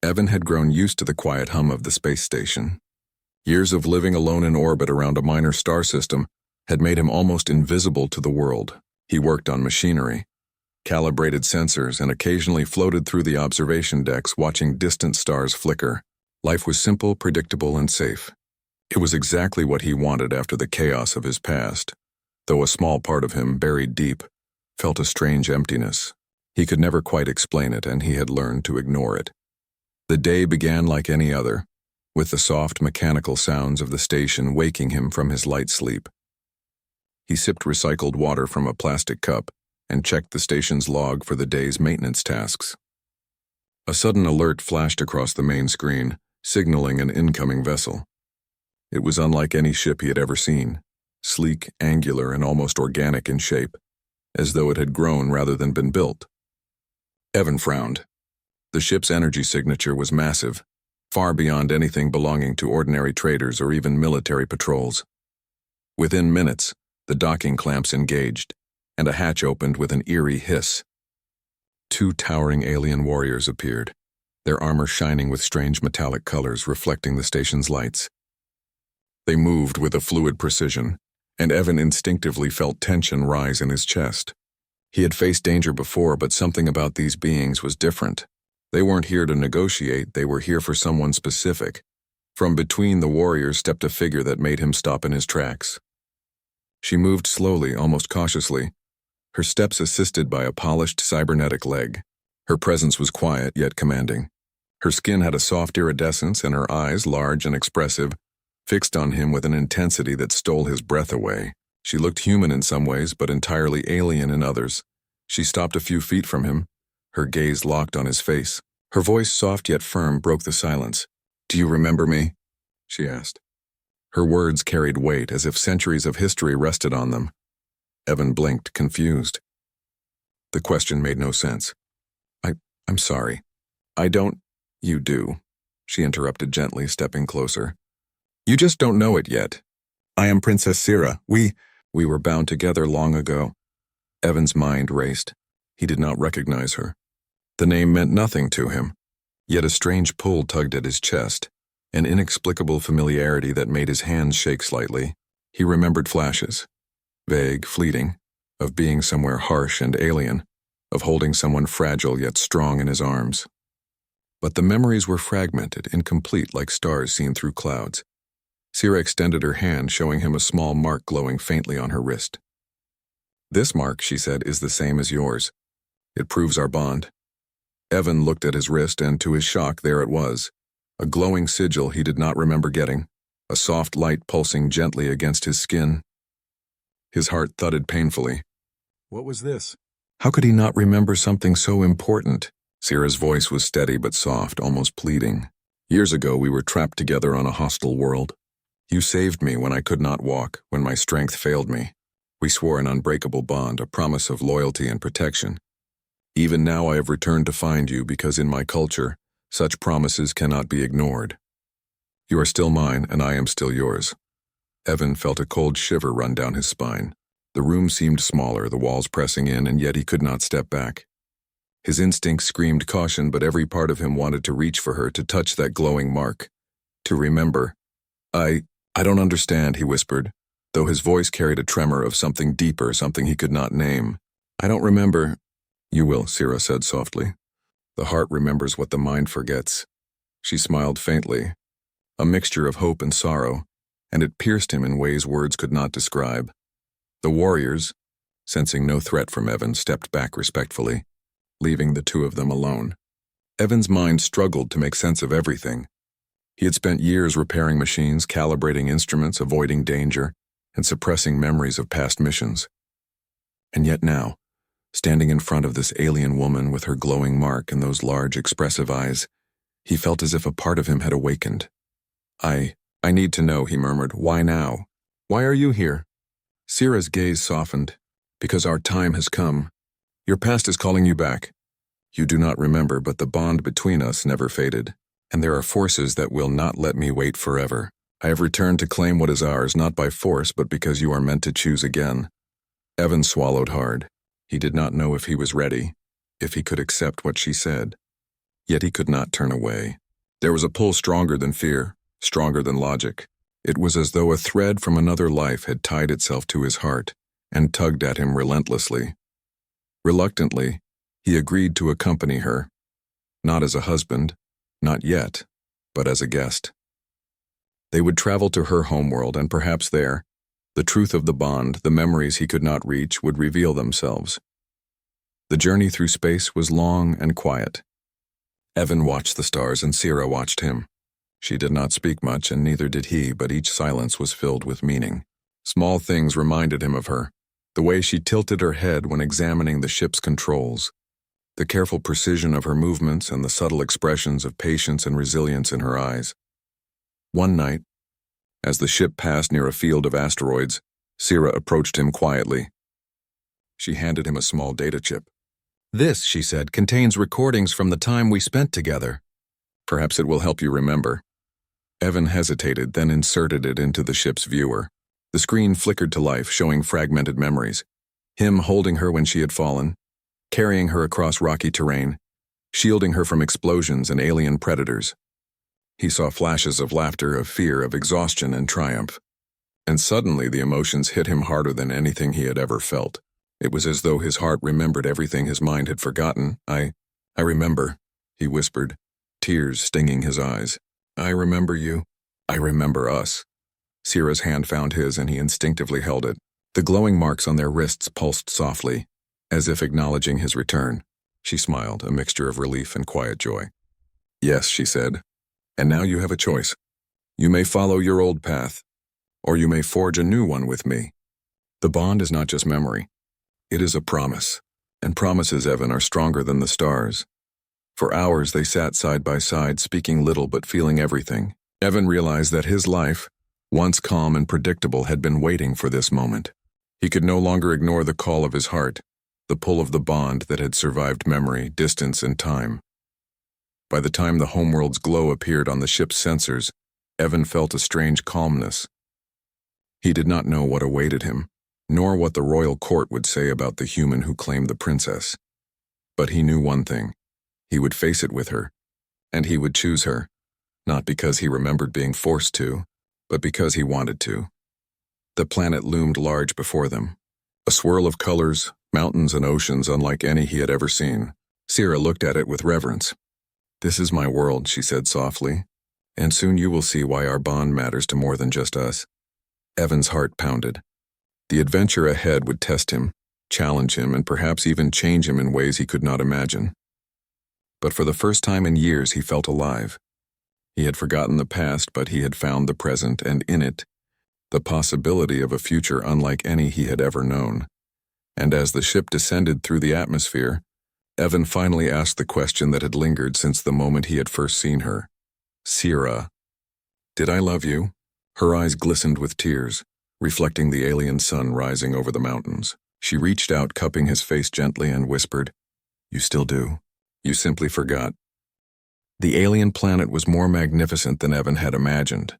Evan had grown used to the quiet hum of the space station. Years of living alone in orbit around a minor star system had made him almost invisible to the world. He worked on machinery, calibrated sensors, and occasionally floated through the observation decks watching distant stars flicker. Life was simple, predictable, and safe. It was exactly what he wanted after the chaos of his past, though a small part of him, buried deep, felt a strange emptiness. He could never quite explain it, and he had learned to ignore it. The day began like any other, with the soft mechanical sounds of the station waking him from his light sleep. He sipped recycled water from a plastic cup and checked the station's log for the day's maintenance tasks. A sudden alert flashed across the main screen, signaling an incoming vessel. It was unlike any ship he had ever seen, sleek, angular, and almost organic in shape, as though it had grown rather than been built. Evan frowned. The ship's energy signature was massive, far beyond anything belonging to ordinary traders or even military patrols. Within minutes, the docking clamps engaged, and a hatch opened with an eerie hiss. Two towering alien warriors appeared, their armor shining with strange metallic colors reflecting the station's lights. They moved with a fluid precision, and Evan instinctively felt tension rise in his chest. He had faced danger before, but something about these beings was different. They weren't here to negotiate, they were here for someone specific. From between the warriors stepped a figure that made him stop in his tracks. She moved slowly, almost cautiously, her steps assisted by a polished cybernetic leg. Her presence was quiet yet commanding. Her skin had a soft iridescence, and her eyes, large and expressive, fixed on him with an intensity that stole his breath away. She looked human in some ways, but entirely alien in others. She stopped a few feet from him, her gaze locked on his face. Her voice, soft yet firm, broke the silence. "Do you remember me?" she asked. Her words carried weight, as if centuries of history rested on them. Evan blinked, confused. The question made no sense. I'm sorry. I don't—" "You do," she interrupted gently, stepping closer. "You just don't know it yet. I am Princess Sira. We were bound together long ago." Evan's mind raced. He did not recognize her. The name meant nothing to him, yet a strange pull tugged at his chest, an inexplicable familiarity that made his hands shake slightly. He remembered flashes, vague, fleeting, of being somewhere harsh and alien, of holding someone fragile yet strong in his arms. But the memories were fragmented, incomplete, like stars seen through clouds. Sira extended her hand, showing him a small mark glowing faintly on her wrist. "This mark," she said, "is the same as yours. It proves our bond." Evan looked at his wrist, and to his shock, there it was, a glowing sigil he did not remember getting, a soft light pulsing gently against his skin. His heart thudded painfully. What was this? How could he not remember something so important? Sira's voice was steady but soft, almost pleading. "Years ago, we were trapped together on a hostile world. You saved me when I could not walk, when my strength failed me. We swore an unbreakable bond, a promise of loyalty and protection. Even now I have returned to find you because in my culture, such promises cannot be ignored. You are still mine, and I am still yours." Evan felt a cold shiver run down his spine. The room seemed smaller, the walls pressing in, and yet he could not step back. His instincts screamed caution, but every part of him wanted to reach for her, to touch that glowing mark, to remember. I don't understand," he whispered, though his voice carried a tremor of something deeper, something he could not name. "I don't remember." "You will," Sira said softly. "The heart remembers what the mind forgets." She smiled faintly, a mixture of hope and sorrow, and it pierced him in ways words could not describe. The warriors, sensing no threat from Evan, stepped back respectfully, leaving the two of them alone. Evan's mind struggled to make sense of everything. He had spent years repairing machines, calibrating instruments, avoiding danger, and suppressing memories of past missions. And yet now, standing in front of this alien woman with her glowing mark and those large, expressive eyes, he felt as if a part of him had awakened. I need to know," he murmured. "Why now? Why are you here?" Sira's gaze softened. "Because our time has come. Your past is calling you back. You do not remember, but the bond between us never faded. And there are forces that will not let me wait forever. I have returned to claim what is ours, not by force, but because you are meant to choose again." Evan swallowed hard. He did not know if he was ready, if he could accept what she said. Yet he could not turn away. There was a pull stronger than fear, stronger than logic. It was as though a thread from another life had tied itself to his heart and tugged at him relentlessly. Reluctantly, he agreed to accompany her, not as a husband, not yet, but as a guest. They would travel to her homeworld, and perhaps there, the truth of the bond, the memories he could not reach, would reveal themselves. The journey through space was long and quiet. Evan watched the stars and Sira watched him. She did not speak much, and neither did he, but each silence was filled with meaning. Small things reminded him of her, the way she tilted her head when examining the ship's controls, the careful precision of her movements and the subtle expressions of patience and resilience in her eyes. One night, as the ship passed near a field of asteroids, Sira approached him quietly. She handed him a small data chip. "This," she said, "contains recordings from the time we spent together. Perhaps it will help you remember." Evan hesitated, then inserted it into the ship's viewer. The screen flickered to life, showing fragmented memories. Him holding her when she had fallen, carrying her across rocky terrain, shielding her from explosions and alien predators. He saw flashes of laughter, of fear, of exhaustion and triumph. And suddenly the emotions hit him harder than anything he had ever felt. It was as though his heart remembered everything his mind had forgotten. I remember," he whispered, tears stinging his eyes. "I remember you. I remember us." Sira's hand found his, and he instinctively held it. The glowing marks on their wrists pulsed softly, as if acknowledging his return. She smiled, a mixture of relief and quiet joy. "Yes," she said. "And now you have a choice. You may follow your old path, or you may forge a new one with me. The bond is not just memory. It is a promise, and promises, Evan, are stronger than the stars." For hours they sat side by side, speaking little but feeling everything. Evan realized that his life, once calm and predictable, had been waiting for this moment. He could no longer ignore the call of his heart, the pull of the bond that had survived memory, distance, and time. By the time the homeworld's glow appeared on the ship's sensors, Evan felt a strange calmness. He did not know what awaited him, nor what the royal court would say about the human who claimed the princess. But he knew one thing. He would face it with her, and he would choose her, not because he remembered being forced to, but because he wanted to. The planet loomed large before them, a swirl of colors, mountains and oceans unlike any he had ever seen. Sira looked at it with reverence. "This is my world," she said softly, "and soon you will see why our bond matters to more than just us." Evan's heart pounded. The adventure ahead would test him, challenge him, and perhaps even change him in ways he could not imagine. But for the first time in years he felt alive. He had forgotten the past, but he had found the present, and in it, the possibility of a future unlike any he had ever known. And as the ship descended through the atmosphere, Evan finally asked the question that had lingered since the moment he had first seen her. "Sira, did I love you?" Her eyes glistened with tears, reflecting the alien sun rising over the mountains. She reached out, cupping his face gently, and whispered, "You still do. You simply forgot." The alien planet was more magnificent than Evan had imagined.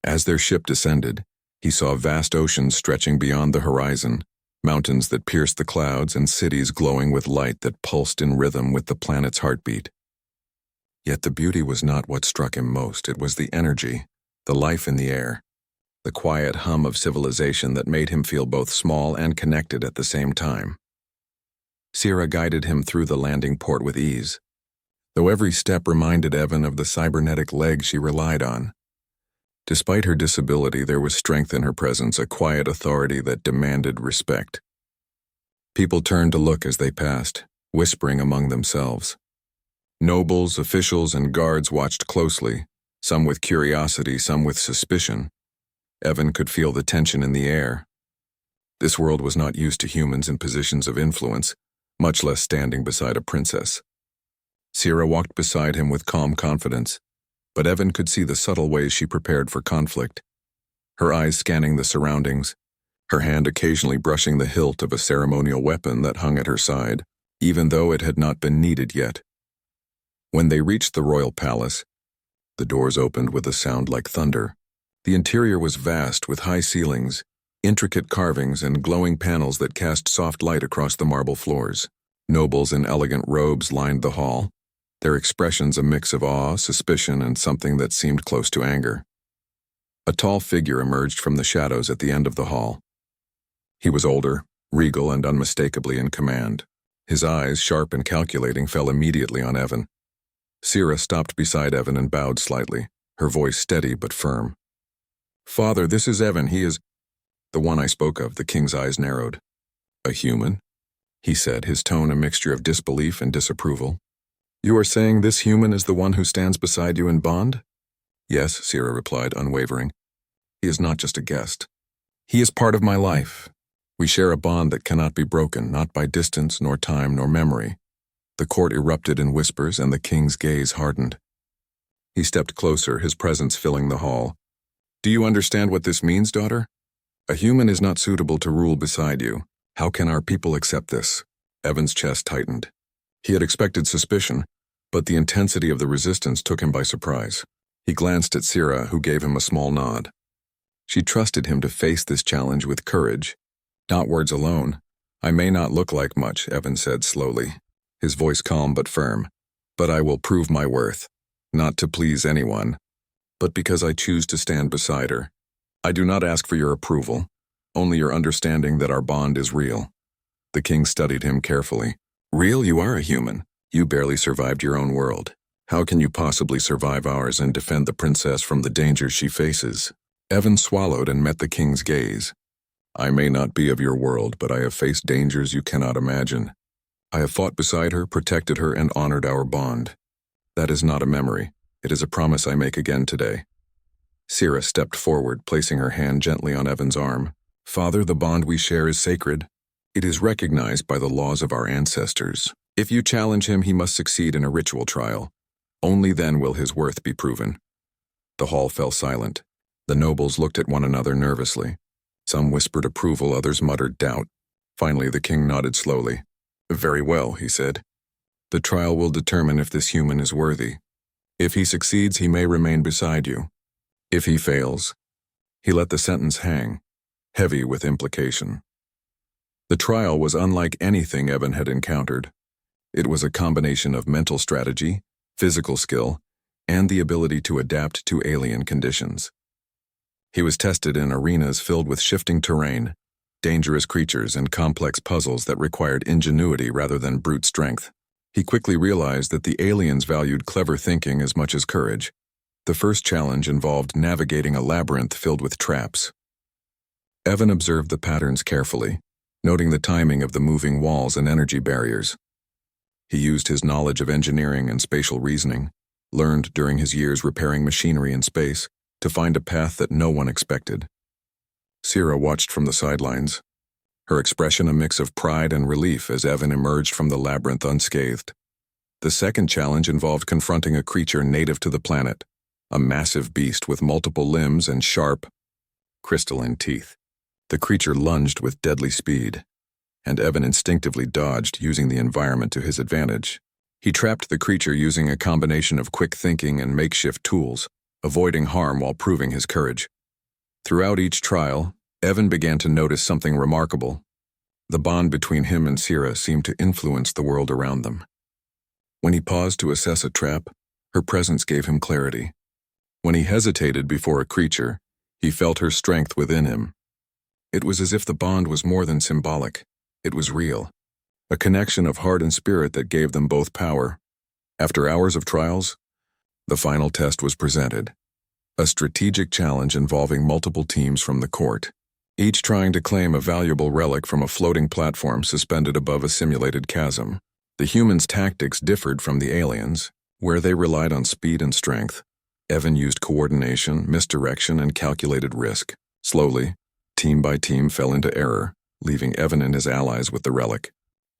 As their ship descended, he saw vast oceans stretching beyond the horizon, mountains that pierced the clouds, and cities glowing with light that pulsed in rhythm with the planet's heartbeat. Yet the beauty was not what struck him most. It was the energy, the life in the air, the quiet hum of civilization that made him feel both small and connected at the same time. Sira guided him through the landing port with ease, though every step reminded Evan of the cybernetic legs she relied on. Despite her disability, there was strength in her presence, a quiet authority that demanded respect. People turned to look as they passed, whispering among themselves. Nobles, officials, and guards watched closely, some with curiosity, some with suspicion. Evan could feel the tension in the air. This world was not used to humans in positions of influence, much less standing beside a princess. Sira walked beside him with calm confidence, but Evan could see the subtle ways she prepared for conflict, her eyes scanning the surroundings, her hand occasionally brushing the hilt of a ceremonial weapon that hung at her side, even though it had not been needed yet. When they reached the royal palace, the doors opened with a sound like thunder. The interior was vast, with high ceilings, intricate carvings, and glowing panels that cast soft light across the marble floors. Nobles in elegant robes lined the hall, their expressions a mix of awe, suspicion, and something that seemed close to anger. A tall figure emerged from the shadows at the end of the hall. He was older, regal, and unmistakably in command. His eyes, sharp and calculating, fell immediately on Evan. Sira stopped beside Evan and bowed slightly, her voice steady but firm. "Father, this is Evan. He is—" "The one I spoke of." The king's eyes narrowed. "A human?" he said, his tone a mixture of disbelief and disapproval. "You are saying this human is the one who stands beside you in bond?" "Yes," Sira replied, unwavering. "He is not just a guest. He is part of my life. We share a bond that cannot be broken, not by distance, nor time, nor memory." The court erupted in whispers, and the king's gaze hardened. He stepped closer, his presence filling the hall. "Do you understand what this means, daughter? A human is not suitable to rule beside you. How can our people accept this?" Evan's chest tightened. He had expected suspicion, but the intensity of the resistance took him by surprise. He glanced at Sira, who gave him a small nod. She trusted him to face this challenge with courage. "Not words alone. I may not look like much," Evan said slowly, his voice calm but firm. "But I will prove my worth, not to please anyone, but because I choose to stand beside her. I do not ask for your approval, only your understanding that our bond is real." The king studied him carefully. "Real? You are a human. You barely survived your own world. How can you possibly survive ours and defend the princess from the dangers she faces?" Evan swallowed and met the king's gaze. "I may not be of your world, but I have faced dangers you cannot imagine. I have fought beside her, protected her, and honored our bond. That is not a memory. It is a promise I make again today." Sira stepped forward, placing her hand gently on Evan's arm. "Father, the bond we share is sacred. It is recognized by the laws of our ancestors. If you challenge him, he must succeed in a ritual trial. Only then will his worth be proven." The hall fell silent. The nobles looked at one another nervously. Some whispered approval, others muttered doubt. Finally, the king nodded slowly. "Very well," he said. "The trial will determine if this human is worthy. If he succeeds, he may remain beside you. If he fails—" He let the sentence hang, heavy with implication. The trial was unlike anything Evan had encountered. It was a combination of mental strategy, physical skill, and the ability to adapt to alien conditions. He was tested in arenas filled with shifting terrain, dangerous creatures, and complex puzzles that required ingenuity rather than brute strength. He quickly realized that the aliens valued clever thinking as much as courage. The first challenge involved navigating a labyrinth filled with traps. Evan observed the patterns carefully, noting the timing of the moving walls and energy barriers. He used his knowledge of engineering and spatial reasoning, learned during his years repairing machinery in space, to find a path that no one expected. Sira watched from the sidelines, her expression a mix of pride and relief as Evan emerged from the labyrinth unscathed. The second challenge involved confronting a creature native to the planet, a massive beast with multiple limbs and sharp, crystalline teeth. The creature lunged with deadly speed, and Evan instinctively dodged, using the environment to his advantage. He trapped the creature using a combination of quick thinking and makeshift tools, avoiding harm while proving his courage. Throughout each trial, Evan began to notice something remarkable. The bond between him and Sira seemed to influence the world around them. When he paused to assess a trap, her presence gave him clarity. When he hesitated before a creature, he felt her strength within him. It was as if the bond was more than symbolic. It was real. A connection of heart and spirit that gave them both power. After hours of trials, the final test was presented. A strategic challenge involving multiple teams from the court, each trying to claim a valuable relic from a floating platform suspended above a simulated chasm. The humans' tactics differed from the aliens, where they relied on speed and strength. Evan used coordination, misdirection, and calculated risk. Slowly, team by team fell into error, leaving Evan and his allies with the relic.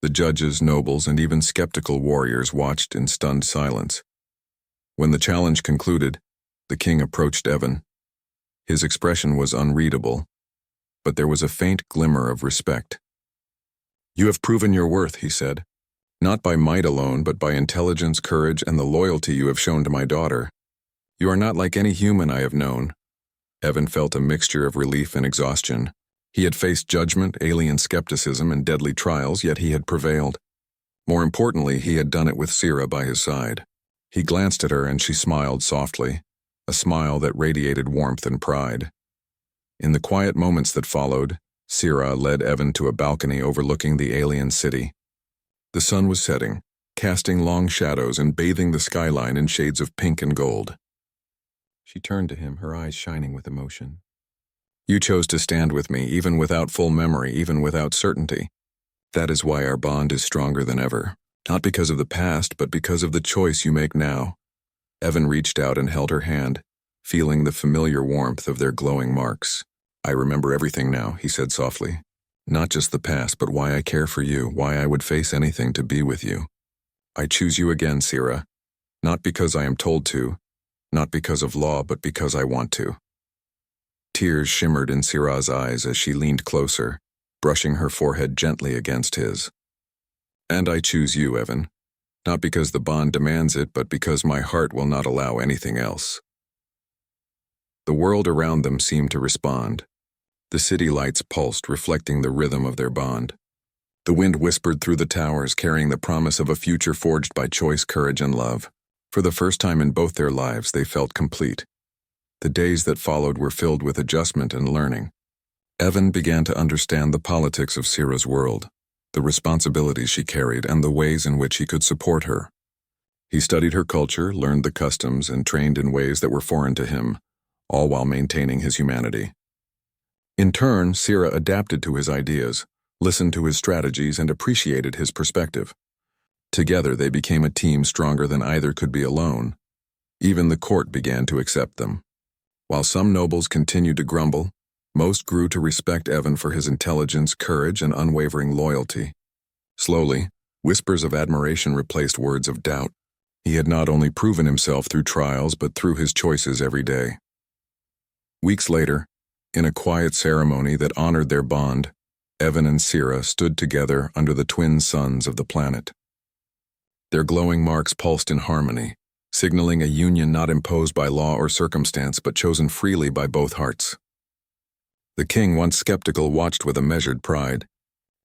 The judges, nobles, and even skeptical warriors watched in stunned silence. When the challenge concluded, the king approached Evan. His expression was unreadable, but there was a faint glimmer of respect. "You have proven your worth," he said, "not by might alone, but by intelligence, courage, and the loyalty you have shown to my daughter. You are not like any human I have known." Evan felt a mixture of relief and exhaustion. He had faced judgment, alien skepticism, and deadly trials, yet he had prevailed. More importantly, he had done it with Sira by his side. He glanced at her and she smiled softly, a smile that radiated warmth and pride. In the quiet moments that followed, Sira led Evan to a balcony overlooking the alien city. The sun was setting, casting long shadows and bathing the skyline in shades of pink and gold. She turned to him, her eyes shining with emotion. "You chose to stand with me, even without full memory, even without certainty. That is why our bond is stronger than ever. Not because of the past, but because of the choice you make now." Evan reached out and held her hand, feeling the familiar warmth of their glowing marks. "I remember everything now," he said softly. "Not just the past, but why I care for you, why I would face anything to be with you. I choose you again, Sira. Not because I am told to, not because of law, but because I want to." Tears shimmered in Sira's eyes as she leaned closer, brushing her forehead gently against his. "And I choose you, Evan. Not because the bond demands it, but because my heart will not allow anything else." The world around them seemed to respond. The city lights pulsed, reflecting the rhythm of their bond. The wind whispered through the towers, carrying the promise of a future forged by choice, courage, and love. For the first time in both their lives, they felt complete. The days that followed were filled with adjustment and learning. Evan began to understand the politics of Sira's world, the responsibilities she carried, and the ways in which he could support her. He studied her culture, learned the customs, and trained in ways that were foreign to him, all while maintaining his humanity. In turn, Sira adapted to his ideas, listened to his strategies, and appreciated his perspective. Together, they became a team stronger than either could be alone. Even the court began to accept them. While some nobles continued to grumble, most grew to respect Evan for his intelligence, courage, and unwavering loyalty. Slowly, whispers of admiration replaced words of doubt. He had not only proven himself through trials, but through his choices every day. Weeks later, in a quiet ceremony that honored their bond, Evan and Sira stood together under the twin suns of the planet. Their glowing marks pulsed in harmony, signaling a union not imposed by law or circumstance, but chosen freely by both hearts. The king, once skeptical, watched with a measured pride,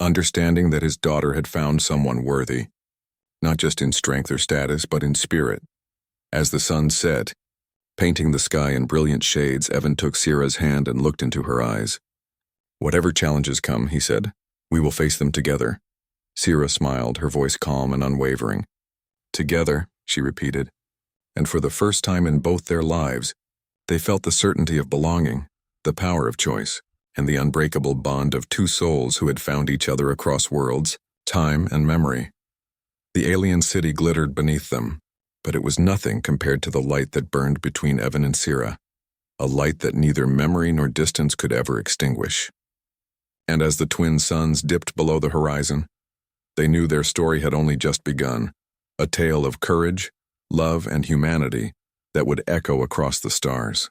understanding that his daughter had found someone worthy, not just in strength or status, but in spirit. As the sun set, painting the sky in brilliant shades, Evan took Sira's hand and looked into her eyes. "Whatever challenges come," he said, "we will face them together." Sira smiled, her voice calm and unwavering. "Together," she repeated, and for the first time in both their lives, they felt the certainty of belonging, the power of choice, and the unbreakable bond of two souls who had found each other across worlds, time, and memory. The alien city glittered beneath them, but it was nothing compared to the light that burned between Evan and Sira, a light that neither memory nor distance could ever extinguish. And as the twin suns dipped below the horizon, they knew their story had only just begun, a tale of courage, love, and humanity that would echo across the stars.